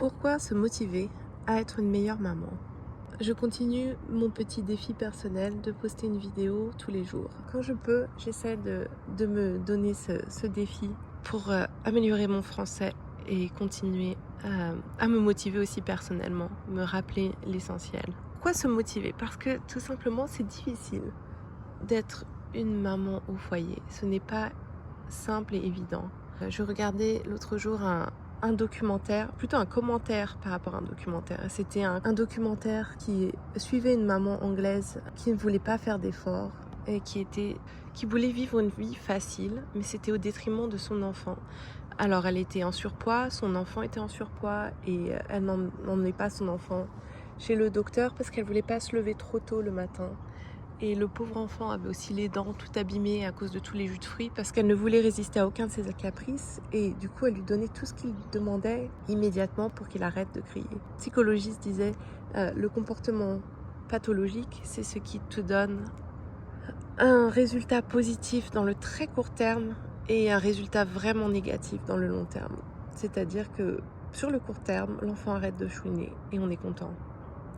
Pourquoi se motiver à être une meilleure maman? Je continue mon petit défi personnel de poster une vidéo tous les jours. Quand je peux, j'essaie de me donner ce défi pour améliorer mon français et continuer à me motiver aussi personnellement, me rappeler l'essentiel. Pourquoi se motiver? Parce que tout simplement c'est difficile d'être une maman au foyer. Ce n'est pas simple et évident. Je regardais l'autre jour un documentaire, plutôt un commentaire par rapport à un documentaire. C'était un documentaire qui suivait une maman anglaise qui ne voulait pas faire d'efforts et qui voulait vivre une vie facile, mais c'était au détriment de son enfant. Alors elle était en surpoids, son enfant était en surpoids et elle n'emmenait pas son enfant chez le docteur parce qu'elle voulait pas se lever trop tôt le matin. Et le pauvre enfant avait aussi les dents tout abîmées à cause de tous les jus de fruits parce qu'elle ne voulait résister à aucun de ses caprices et du coup elle lui donnait tout ce qu'il demandait immédiatement pour qu'il arrête de crier. Le psychologiste disait le comportement pathologique, c'est ce qui te donne un résultat positif dans le très court terme et un résultat vraiment négatif dans le long terme. C'est-à-dire que sur le court terme, l'enfant arrête de chouiner et on est content.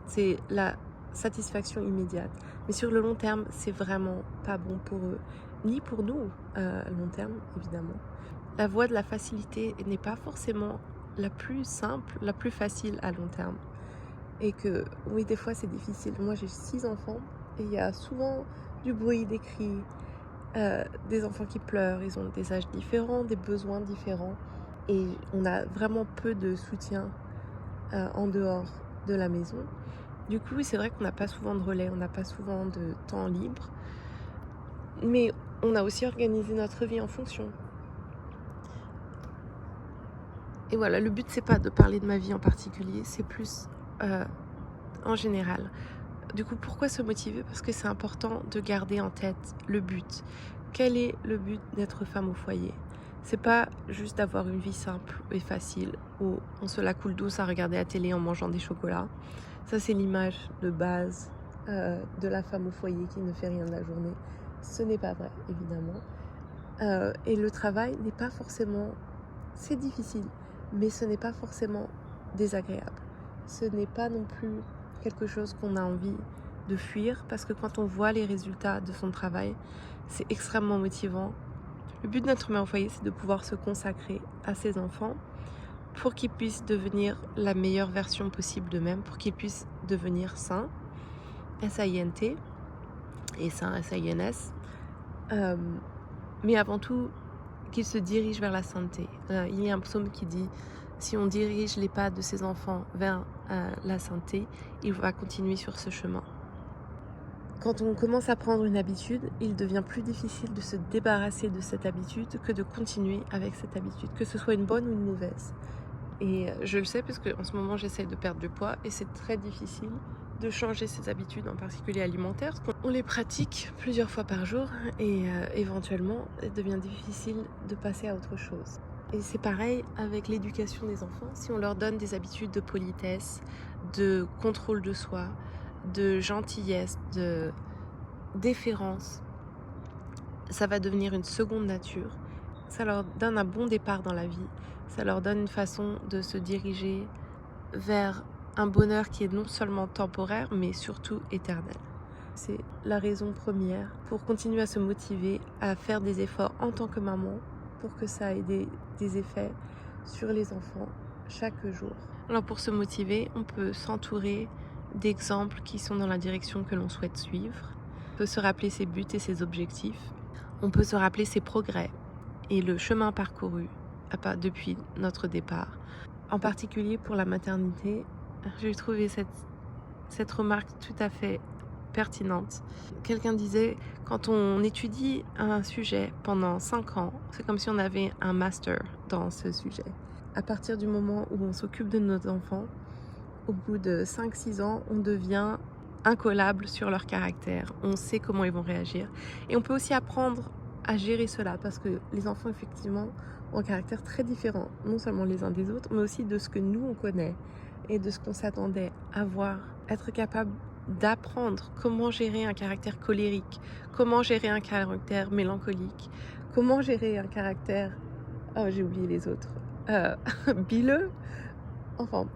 C'est la satisfaction immédiate. Mais sur le long terme, c'est vraiment pas bon pour eux, ni pour nous à long terme, évidemment. La voie de la facilité n'est pas forcément la plus simple, la plus facile à long terme. Et que, oui, des fois c'est difficile. Moi j'ai 6 enfants et il y a souvent du bruit, des cris, des enfants qui pleurent, ils ont des âges différents, des besoins différents. Et on a vraiment peu de soutien en dehors de la maison. Du coup, c'est vrai qu'on n'a pas souvent de relais, on n'a pas souvent de temps libre, mais on a aussi organisé notre vie en fonction. Et voilà, le but, c'est pas de parler de ma vie en particulier, c'est plus en général. Du coup, pourquoi se motiver? Parce que c'est important de garder en tête le but. Quel est le but d'être femme au foyer? C'est pas juste d'avoir une vie simple et facile où on se la coule douce à regarder la télé en mangeant des chocolats. Ça, c'est l'image de base de la femme au foyer qui ne fait rien de la journée. Ce n'est pas vrai, évidemment. Et le travail n'est pas forcément... C'est difficile, mais ce n'est pas forcément désagréable. Ce n'est pas non plus quelque chose qu'on a envie de fuir, parce que quand on voit les résultats de son travail, c'est extrêmement motivant. Le but de notre mère au foyer, c'est de pouvoir se consacrer à ses enfants pour qu'ils puissent devenir la meilleure version possible d'eux-mêmes, pour qu'ils puissent devenir sains, S-A-I-N-T, et sains, S-A-I-N-S, mais avant tout, qu'ils se dirigent vers la sainteté. Il y a un psaume qui dit « Si on dirige les pas de ses enfants vers la sainteté, il va continuer sur ce chemin ». Quand on commence à prendre une habitude, il devient plus difficile de se débarrasser de cette habitude que de continuer avec cette habitude, que ce soit une bonne ou une mauvaise. Et je le sais parce qu'en ce moment j'essaie de perdre du poids et c'est très difficile de changer ses habitudes, en particulier alimentaires. On les pratique plusieurs fois par jour et éventuellement il devient difficile de passer à autre chose. Et c'est pareil avec l'éducation des enfants. Si on leur donne des habitudes de politesse, de contrôle de soi, de gentillesse, de déférence, ça va devenir une seconde nature. Ça leur donne un bon départ dans la vie. Ça leur donne une façon de se diriger vers un bonheur qui est non seulement temporaire, mais surtout éternel. C'est la raison première pour continuer à se motiver, à faire des efforts en tant que maman, pour que ça ait des effets sur les enfants chaque jour. Alors pour se motiver, on peut s'entourer d'exemples qui sont dans la direction que l'on souhaite suivre. On peut se rappeler ses buts et ses objectifs. On peut se rappeler ses progrès et le chemin parcouru depuis notre départ. En particulier pour la maternité, j'ai trouvé cette remarque tout à fait pertinente. Quelqu'un disait, quand on étudie un sujet pendant 5 ans, c'est comme si on avait un master dans ce sujet. À partir du moment où on s'occupe de nos enfants, au bout de 5-6 ans, on devient incollable sur leur caractère. On sait comment ils vont réagir. Et on peut aussi apprendre à gérer cela parce que les enfants, effectivement, ont un caractère très différent, non seulement les uns des autres, mais aussi de ce que nous, on connaît et de ce qu'on s'attendait à voir. Être capable d'apprendre comment gérer un caractère colérique, comment gérer un caractère mélancolique, comment gérer un caractère... Oh, j'ai oublié les autres. Bileux, Enfin,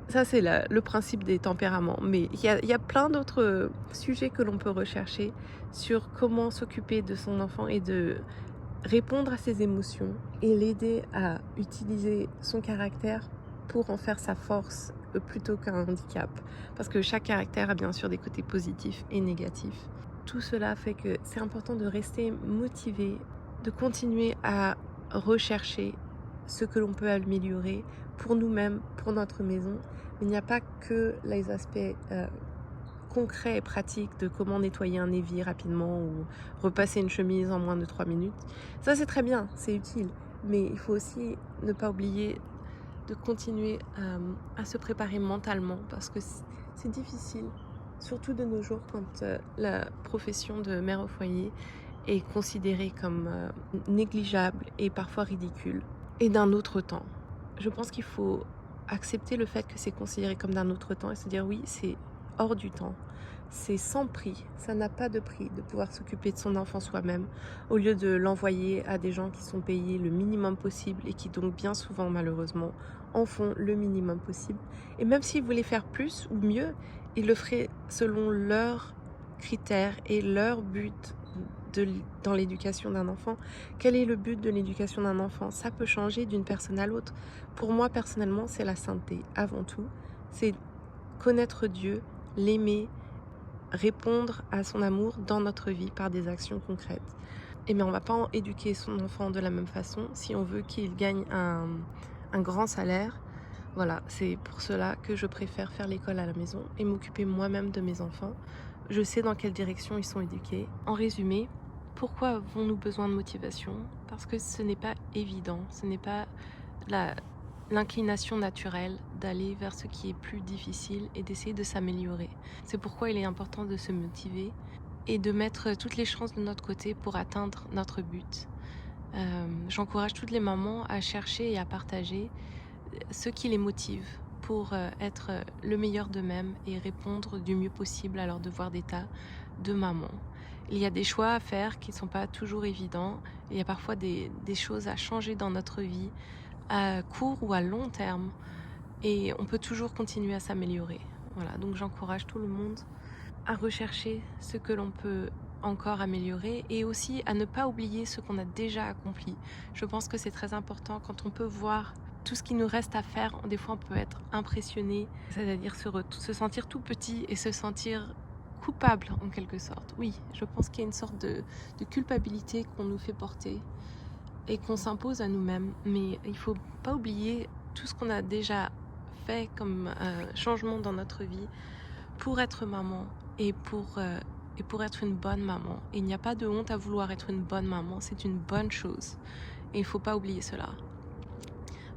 ça c'est le principe des tempéraments, mais il y a plein d'autres sujets que l'on peut rechercher sur comment s'occuper de son enfant et de répondre à ses émotions et l'aider à utiliser son caractère pour en faire sa force plutôt qu'un handicap. Parce que chaque caractère a bien sûr des côtés positifs et négatifs. Tout cela fait que c'est important de rester motivé, de continuer à rechercher ce que l'on peut améliorer pour nous-mêmes, pour notre maison. Mais il n'y a pas que les aspects concrets et pratiques de comment nettoyer un évier rapidement ou repasser une chemise en moins de 3 minutes. Ça c'est très bien, c'est utile. Mais il faut aussi ne pas oublier de continuer à se préparer mentalement parce que c'est difficile, surtout de nos jours quand la profession de mère au foyer est considérée comme négligeable et parfois ridicule et d'un autre temps. Je pense qu'il faut accepter le fait que c'est considéré comme d'un autre temps et se dire oui, c'est hors du temps. C'est sans prix, ça n'a pas de prix de pouvoir s'occuper de son enfant soi-même au lieu de l'envoyer à des gens qui sont payés le minimum possible et qui donc bien souvent malheureusement en font le minimum possible. Et même s'ils voulaient faire plus ou mieux, ils le feraient selon leurs critères et leur but dans l'éducation d'un enfant. Quel est le but de l'éducation d'un enfant? Ça peut changer d'une personne à l'autre. Pour moi personnellement, c'est la sainteté avant tout. C'est connaître Dieu, l'aimer, répondre à son amour dans notre vie par des actions concrètes. Et bien on ne va pas éduquer son enfant de la même façon si on veut qu'il gagne un grand salaire. Voilà, c'est pour cela que je préfère faire l'école à la maison et m'occuper moi-même de mes enfants. Je sais dans quelle direction ils sont éduqués. En résumé, pourquoi avons-nous besoin de motivation? Parce que ce n'est pas évident, ce n'est pas l'inclination naturelle d'aller vers ce qui est plus difficile et d'essayer de s'améliorer. C'est pourquoi il est important de se motiver et de mettre toutes les chances de notre côté pour atteindre notre but. J'encourage toutes les mamans à chercher et à partager ce qui les motive pour être le meilleur d'eux-mêmes et répondre du mieux possible à leur devoir d'état de maman. Il y a des choix à faire qui ne sont pas toujours évidents. Il y a parfois des choses à changer dans notre vie, à court ou à long terme. Et on peut toujours continuer à s'améliorer. Voilà, donc j'encourage tout le monde à rechercher ce que l'on peut encore améliorer et aussi à ne pas oublier ce qu'on a déjà accompli. Je pense que c'est très important quand on peut voir tout ce qui nous reste à faire. Des fois, on peut être impressionné, c'est-à-dire se sentir tout petit et se sentir coupable en quelque sorte. Oui, je pense qu'il y a une sorte de culpabilité qu'on nous fait porter et qu'on s'impose à nous-mêmes. Mais il ne faut pas oublier tout ce qu'on a déjà fait comme changement dans notre vie pour être maman et pour être une bonne maman. Et il n'y a pas de honte à vouloir être une bonne maman, c'est une bonne chose. Et il ne faut pas oublier cela.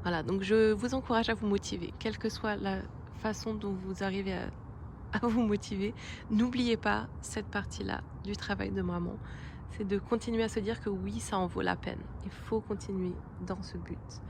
Voilà, donc je vous encourage à vous motiver, quelle que soit la façon dont vous arrivez à vous motiver. N'oubliez pas cette partie-là du travail de maman. C'est de continuer à se dire que oui, ça en vaut la peine. Il faut continuer dans ce but.